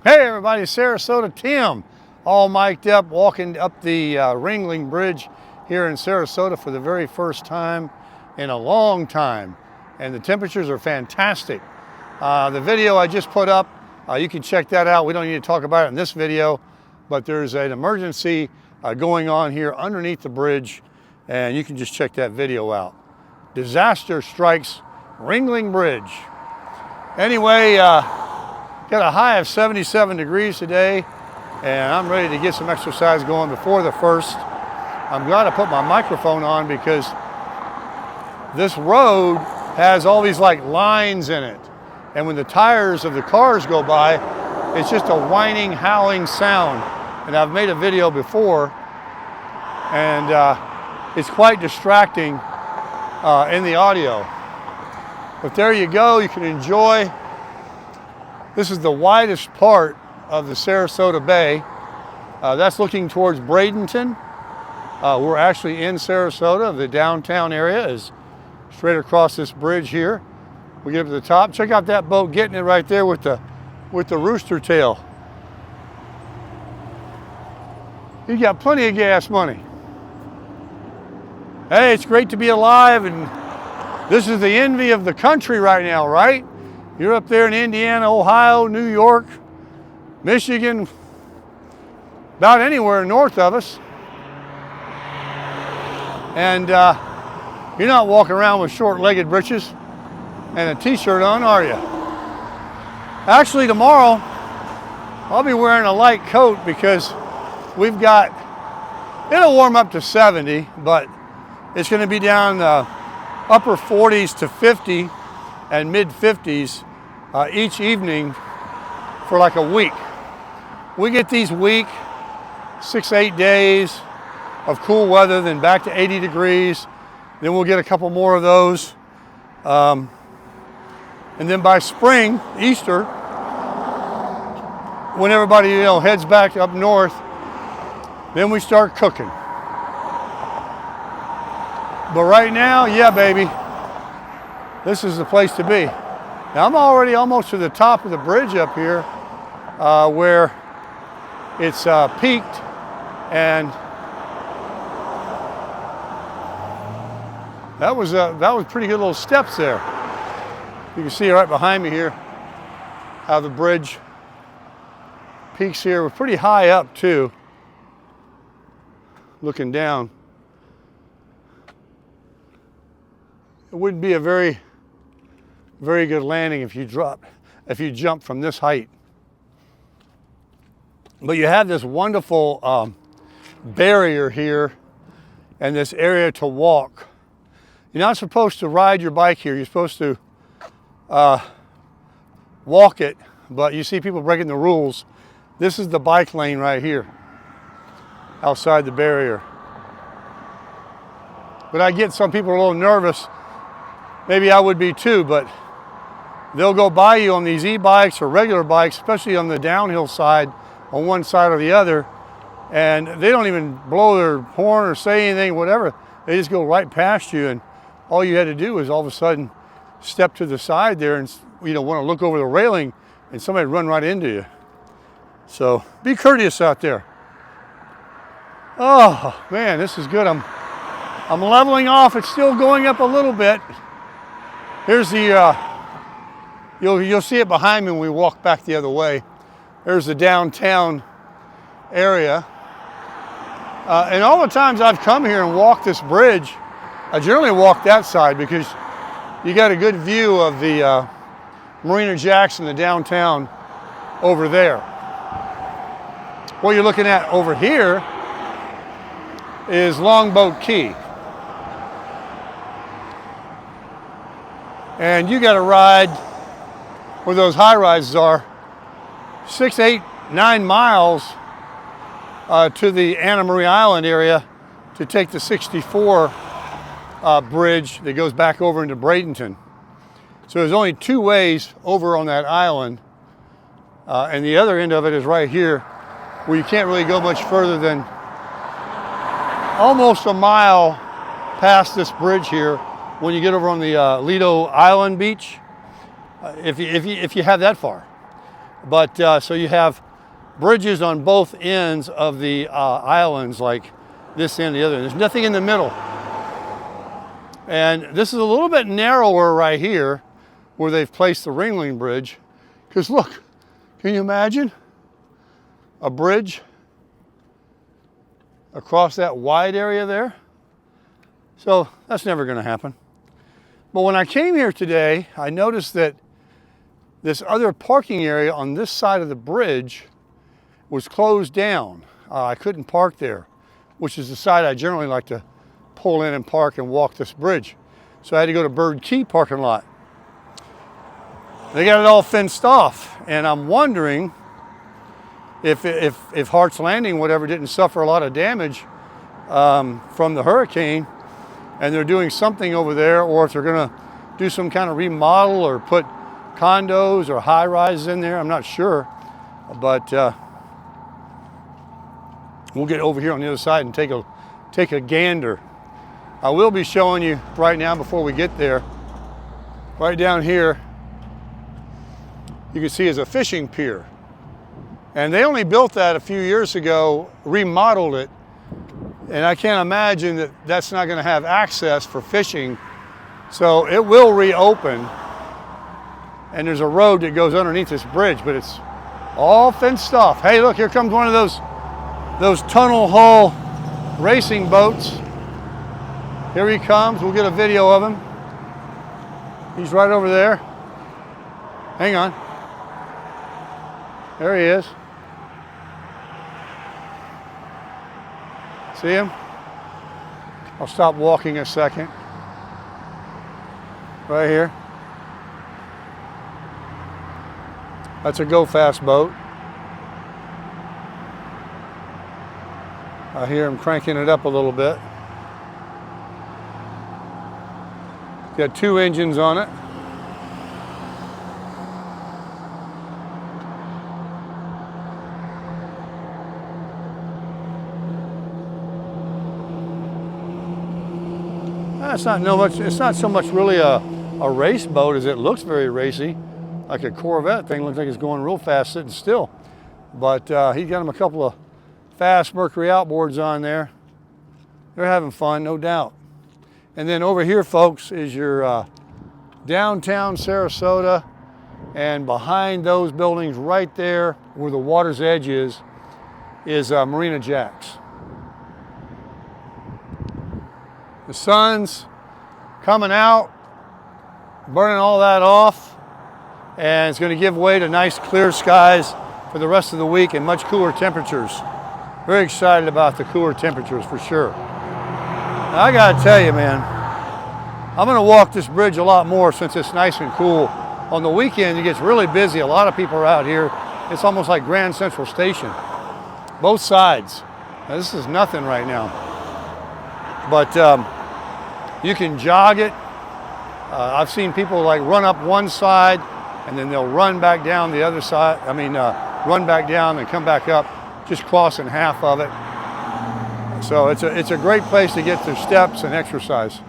Hey everybody, Sarasota Tim, all mic'd up, walking up the Ringling Bridge here in Sarasota for the very first time in a long time. And the temperatures are fantastic. The video I just put up, you can check that out. We don't need to talk about it in this video, but there's an emergency going on here underneath the bridge, and you can just check that video out. Disaster strikes Ringling Bridge. Anyway, got a high of 77 degrees today, and I'm ready to get some exercise going before the first. I'm glad I put my microphone on because this road has all these like lines in it. And when the tires of the cars go by, it's just a whining, howling sound. And I've made a video before, and it's quite distracting in the audio. But there you go, you can enjoy. This is the widest part of the Sarasota Bay. That's looking towards Bradenton. We're actually in Sarasota. The downtown area is straight across this bridge here. We get up to the top. Check out that boat getting it right there with the rooster tail. You got plenty of gas money. Hey, it's great to be alive, and this is the envy of the country right now, right? You're up there in Indiana, Ohio, New York, Michigan, about anywhere north of us. And you're not walking around with short-legged breeches and a t-shirt on, are you? Actually, tomorrow, I'll be wearing a light coat because we've got, it'll warm up to 70, but it's going to be down upper 40s to 50 and mid 50s each evening for like a week. We get these week, 6-8 days of cool weather, then back to 80 degrees. Then we'll get a couple more of those. And then by spring, Easter, when everybody heads back up north, then we start cooking. But right now, yeah, baby, this is the place to be. Now I'm already almost to the top of the bridge up here, where it's peaked, and that was pretty good little steps there. You can see right behind me here how the bridge peaks here. We're pretty high up too, looking down. It wouldn't be a very good landing if you jump from this height. But you have this wonderful barrier here and this area to walk. You're not supposed to ride your bike here. You're supposed to walk it, but you see people breaking the rules. This is the bike lane right here, outside the barrier. But I get some people a little nervous. Maybe I would be too, but they'll go by you on these e-bikes or regular bikes, especially on the downhill side, on one side or the other, and they don't even blow their horn or say anything, whatever. They just go right past you, and all you had to do was all of a sudden step to the side there and want to look over the railing, and somebody run right into you. So be courteous out there. Oh man, this is good. I'm leveling off. It's still going up a little bit. Here's the, you'll see it behind me when we walk back the other way. There's the downtown area. And all the times I've come here and walked this bridge, I generally walk that side because you got a good view of the Marina Jackson, the downtown over there. What you're looking at over here is Longboat Key. And you got to ride where those high rises are 6, 8, 9 miles to the Anna Marie Island area to take the 64 bridge that goes back over into Bradenton. So there's only 2 ways over on that island, and the other end of it is right here, where you can't really go much further than almost a mile past this bridge here when you get over on the Lido Island beach, if you have that far. But so you have bridges on both ends of the islands, like this end and the other. There's nothing in the middle. And this is a little bit narrower right here where they've placed the Ringling Bridge. Because look, can you imagine a bridge across that wide area there? So that's never going to happen. But when I came here today, I noticed that this other parking area on this side of the bridge was closed down. I couldn't park there, which is the side I generally like to pull in and park and walk this bridge. So I had to go to Bird Key parking lot. They got it all fenced off, and I'm wondering if Hart's Landing, whatever, didn't suffer a lot of damage from the hurricane, and they're doing something over there, or if they're going to do some kind of remodel or put condos or high rises in there. I'm not sure, but we'll get over here on the other side and take a gander. I will be showing you right now before we get there. Right down here, you can see is a fishing pier. And they only built that a few years ago, remodeled it. And I can't imagine that that's not going to have access for fishing. So it will reopen. And there's a road that goes underneath this bridge, but it's all fenced off. Hey, look, here comes one of those tunnel hull racing boats. Here he comes. We'll get a video of him. He's right over there. Hang on. There he is. See him? I'll stop walking a second. Right here. That's a go fast boat. I hear him cranking it up a little bit. Got 2 engines on it. It's not so much really a race boat as it looks very racy. Like a Corvette thing, looks like it's going real fast sitting still. But he's got him a couple of fast Mercury outboards on there. They're having fun, no doubt. And then over here, folks, is your downtown Sarasota. And behind those buildings right there, where the water's edge is Marina Jacks. The sun's coming out, burning all that off, and it's going to give way to nice clear skies for the rest of the week and much cooler temperatures. Very excited about the cooler temperatures for sure. Now, I got to tell you, man, I'm going to walk this bridge a lot more since it's nice and cool. On the weekend, it gets really busy. A lot of people are out here. It's almost like Grand Central Station. Both sides. Now, this is nothing right now. But you can jog it. I've seen people like run up one side and then they'll run back down the other side. Run back down and come back up, just crossing half of it. So it's a great place to get their steps and exercise.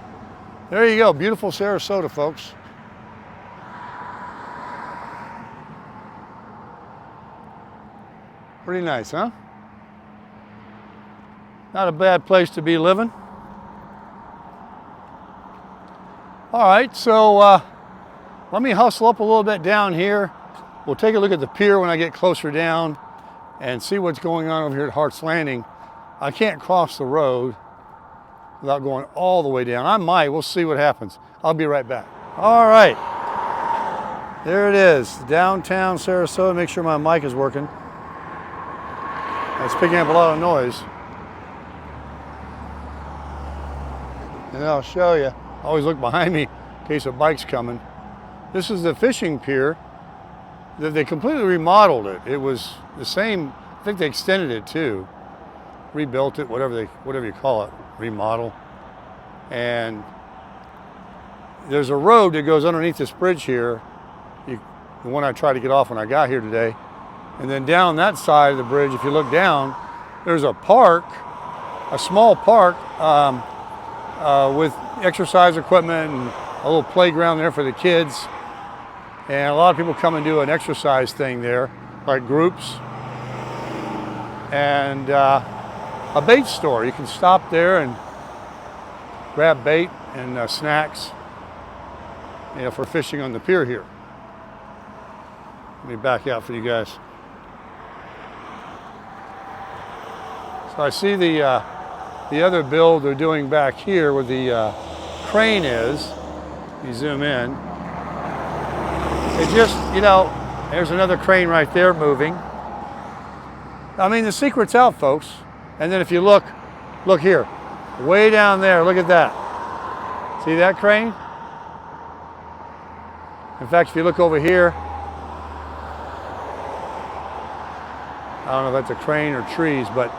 There you go, beautiful Sarasota, folks. Pretty nice, huh? Not a bad place to be living. All right, so let me hustle up a little bit down here. We'll take a look at the pier when I get closer down and see what's going on over here at Hart's Landing. I can't cross the road without going all the way down. I might, we'll see what happens. I'll be right back. All right, there it is, downtown Sarasota. Make sure my mic is working. It's picking up a lot of noise. And I'll show you. Always look behind me in case a bike's coming. This is the fishing pier. They completely remodeled it. It was the same, I think they extended it too. Rebuilt it, whatever you call it, remodel. And there's a road that goes underneath this bridge here, the one I tried to get off when I got here today. And then down that side of the bridge, if you look down, there's a park, a small park with exercise equipment and a little playground there for the kids. And a lot of people come and do an exercise thing there. like groups, and a bait store. You can stop there and grab bait and snacks, you know, for fishing on the pier here. Let me back out for you guys. So I see the other build they're doing back here where the crane is. You zoom in. It just, you know, there's another crane right there moving. I mean, the secret's out, folks. And then if you look here, way down there, look at that. See that crane? In fact, if you look over here, I don't know if that's a crane or trees, but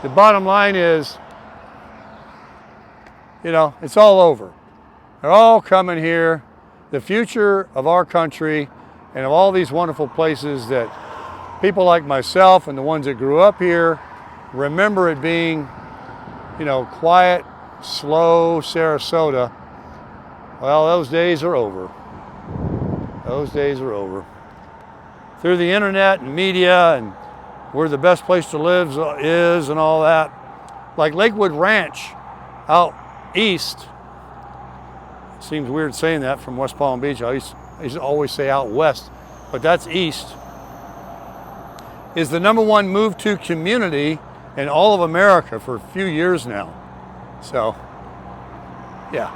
the bottom line is, you know, it's all over. They're all coming here. The future of our country and of all these wonderful places that people like myself and the ones that grew up here remember it being, you know, quiet, slow Sarasota. Well, those days are over. Those days are over. Through the internet and media and where the best place to live is and all that. Like Lakewood Ranch out east. It seems weird saying that from West Palm Beach. I used to always say out west, but that's east. Is the #1 move to community in all of America for a few years now. So, yeah.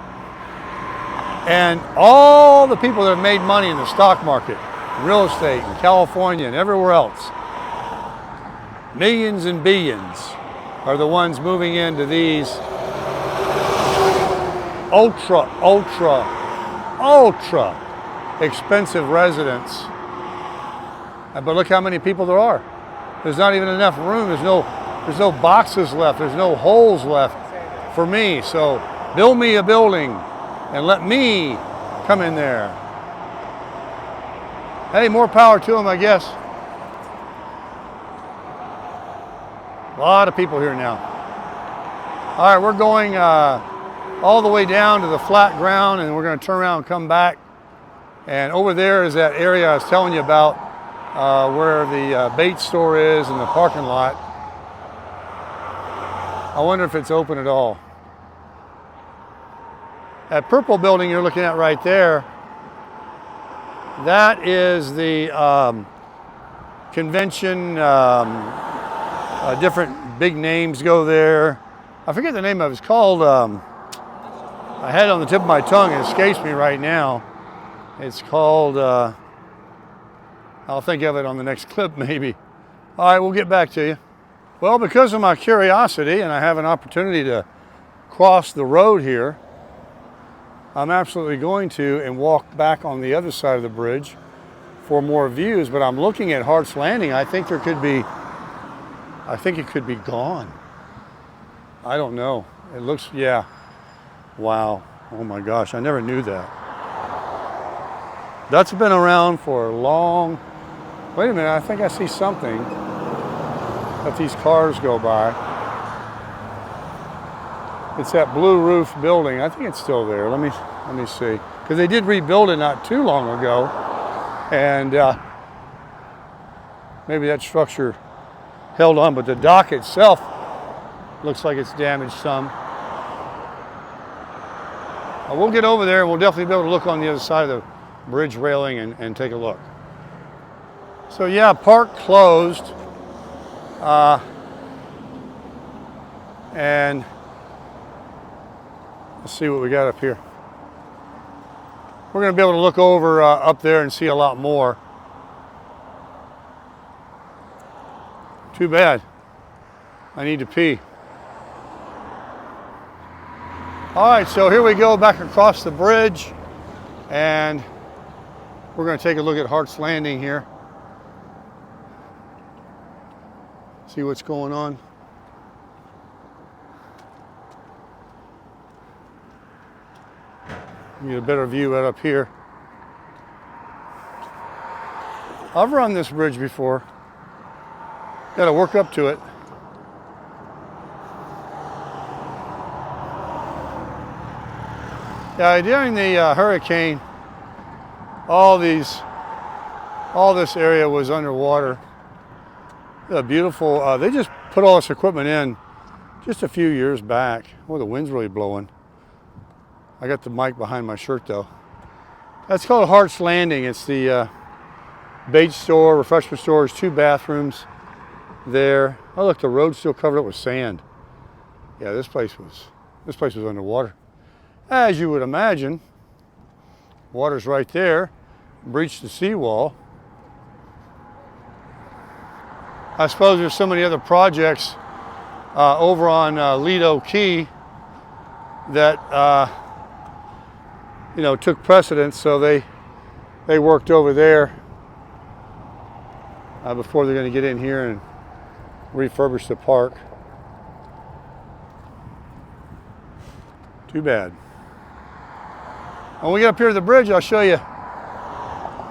And all the people that have made money in the stock market, real estate in California and everywhere else, millions and billions are the ones moving into these ultra expensive residents. But look how many people there are. There's not even enough room. There's no boxes left. There's no holes left for me. So build me a building and let me come in there. Hey, more power to them, I guess. A lot of people here now. All right, we're going all the way down to the flat ground, and we're going to turn around and come back. And over there is that area I was telling you about, where the bait store is and the parking lot. I wonder if it's open at all. That purple building you're looking at right there, that is the convention. Different big names go there. I forget the name of it. It's called, I had it on the tip of my tongue, it escapes me right now. It's called, I'll think of it on the next clip maybe. All right, we'll get back to you. Well, because of my curiosity and I have an opportunity to cross the road here, I'm absolutely going to and walk back on the other side of the bridge for more views, but I'm looking at Hart's Landing. I think it could be gone. I don't know. It looks, yeah. Wow. Oh my gosh, I never knew that. That's been around for a long, wait a minute, I think I see something that these cars go by. It's that blue roof building. I think it's still there. Let me see. Because they did rebuild it not too long ago. And maybe that structure held on, but the dock itself looks like it's damaged some. We'll get over there and we'll definitely be able to look on the other side of the bridge railing and take a look. So yeah, park closed. And let's see what we got up here. We're going to be able to look over up there and see a lot more. Too bad. I need to pee. All right, so here we go back across the bridge, and we're going to take a look at Hart's Landing here. See what's going on. Get a better view right up here. I've run this bridge before. Got to work up to it. Yeah, during the hurricane, all these All this area was underwater. Beautiful. They just put all this equipment in just a few years back. Oh, the wind's really blowing. I got the mic behind my shirt though. That's called Hart's Landing. It's the bait store, refreshment store. There's 2 bathrooms there. Oh look, the road's still covered up with sand. Yeah, this place was underwater. As you would imagine, water's right there, breached the seawall. I suppose there's so many other projects over on Lido Key that you know, took precedence, so they worked over there before they're going to get in here and refurbish the park. Too bad. When we get up here to the bridge, I'll show you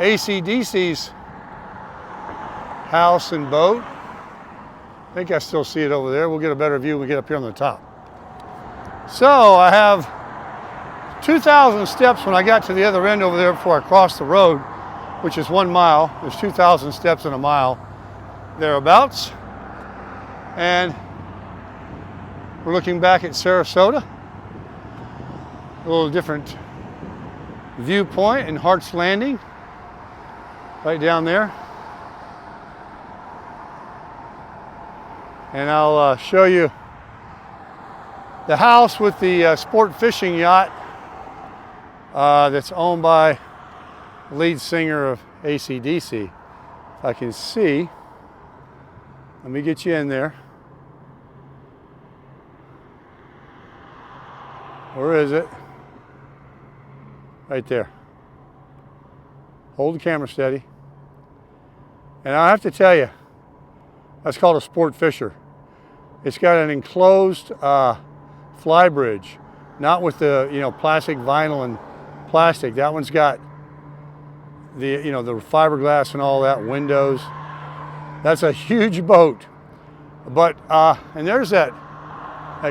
AC/DC's house and boat. I think I still see it over there. We'll get a better view when we get up here on the top. So I have 2,000 steps when I got to the other end over there before I crossed the road, which is 1 mile. There's 2,000 steps in a mile, thereabouts. And we're looking back at Sarasota. A little different viewpoint in Hart's Landing, right down there. And I'll show you the house with the sport fishing yacht that's owned by the lead singer of AC/DC. If I can see, let me get you in there. Where is it? Right there. Hold the camera steady. And I have to tell you, that's called a sport fisher. It's got an enclosed fly bridge, not with the plastic, vinyl, and plastic. That one's got the the fiberglass and all that, windows. That's a huge boat. But and there's that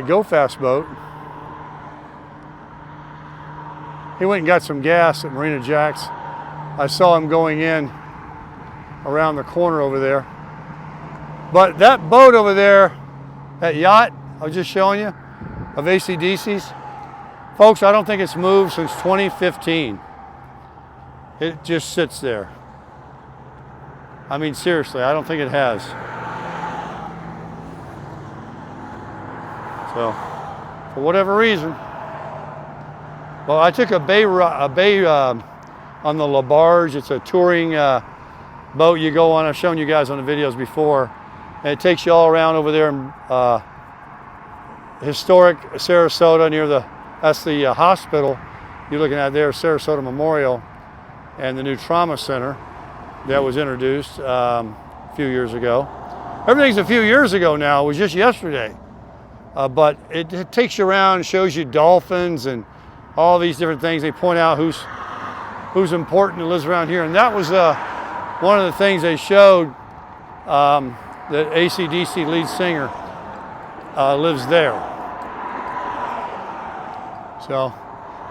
Go Fast boat. He went and got some gas at Marina Jack's. I saw him going in around the corner over there. But that boat over there, that yacht I was just showing you, of AC/DC's, folks, I don't think it's moved since 2015. It just sits there. I mean, seriously, I don't think it has. So, for whatever reason, well, I took a bay on the La Barge. It's a touring boat you go on. I've shown you guys on the videos before. And it takes you all around over there in historic Sarasota near that's the hospital you're looking at there, Sarasota Memorial, and the new trauma center that was introduced a few years ago. Everything's a few years ago now. It was just yesterday. But it takes you around, shows you dolphins and all these different things. They point out who's important and lives around here. And that was one of the things they showed, that AC/DC lead singer lives there. So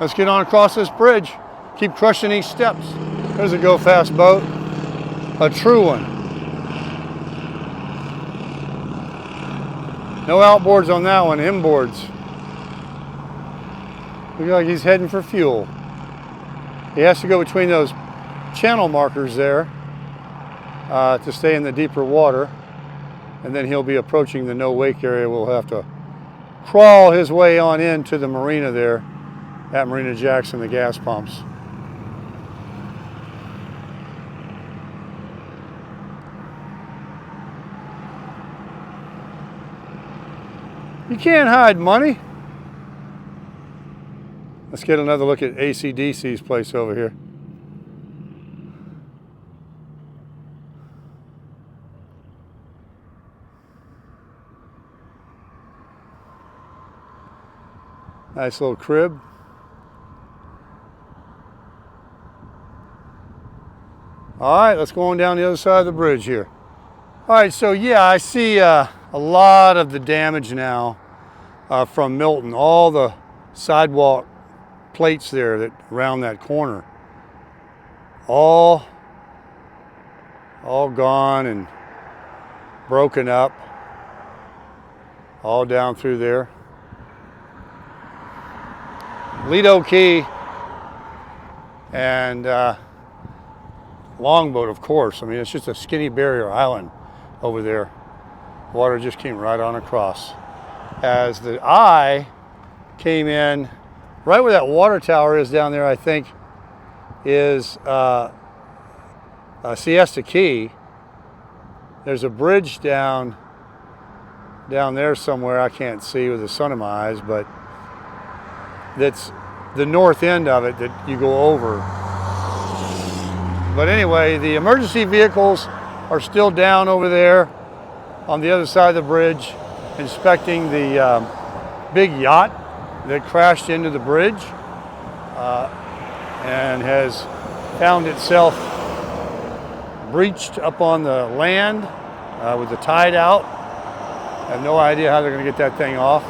let's get on across this bridge. Keep crushing these steps. There's a Go Fast boat, a true one. No outboards on that one, inboards. Looks like he's heading for fuel. He has to go between those channel markers there to stay in the deeper water. And then he'll be approaching the no wake area. We'll have to crawl his way on into the marina there at Marina Jack's and the gas pumps. You can't hide money. Let's get another look at AC/DC's place over here. Nice little crib. All right, let's go on down the other side of the bridge here. All right, so yeah, I see a lot of the damage now from Milton. All the sidewalk plates there that around that corner, all all gone and broken up, all down through there. Lido Key and Longboat, of course. I mean, it's just a skinny barrier island over there. Water just came right on across. As the eye came in, right where that water tower is down there, I think, is Siesta Key. There's a bridge down there somewhere I can't see with the sun in my eyes, but that's the north end of it that you go over. But anyway, the emergency vehicles are still down over there on the other side of the bridge, inspecting the big yacht that crashed into the bridge and has found itself breached up on the land with the tide out. I have no idea how they're going to get that thing off.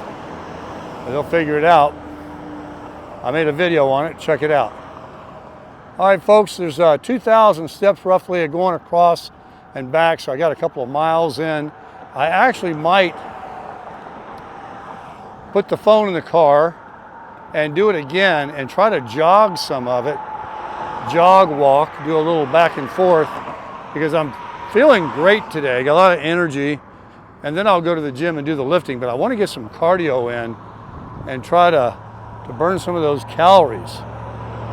But they'll figure it out. I made a video on it. Check it out. All right, folks, there's 2,000 steps roughly going across and back, so I got a couple of miles in. I actually might put the phone in the car and do it again and try to jog some of it, jog walk, do a little back and forth, because I'm feeling great today. I got a lot of energy, and then I'll go to the gym and do the lifting, but I want to get some cardio in and try to burn some of those calories.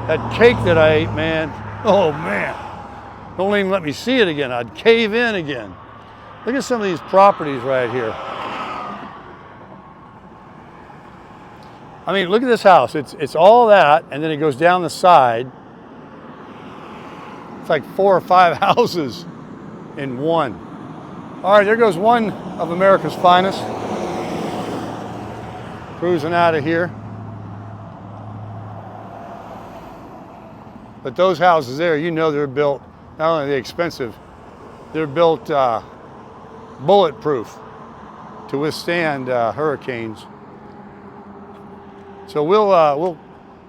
That cake that I ate, man, oh man, don't even let me see it again. I'd cave in again. Look at some of these properties right here. I mean, look at this house. It's all that, and then it goes down the side. It's like 4 or 5 houses in one. All right, there goes one of America's finest. Cruising out of here. But those houses there, you know they're built, not only are they expensive, they're built bulletproof to withstand hurricanes. So we'll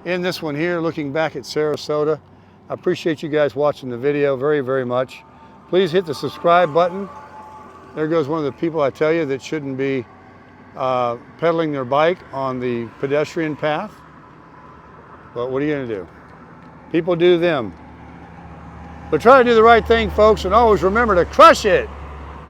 end this one here looking back at Sarasota. I appreciate you guys watching the video very, very much. Please hit the subscribe button. There goes one of the people I tell you that shouldn't be pedaling their bike on the pedestrian path. But what are you going to do? People do them. But try to do the right thing, folks, and always remember to crush it.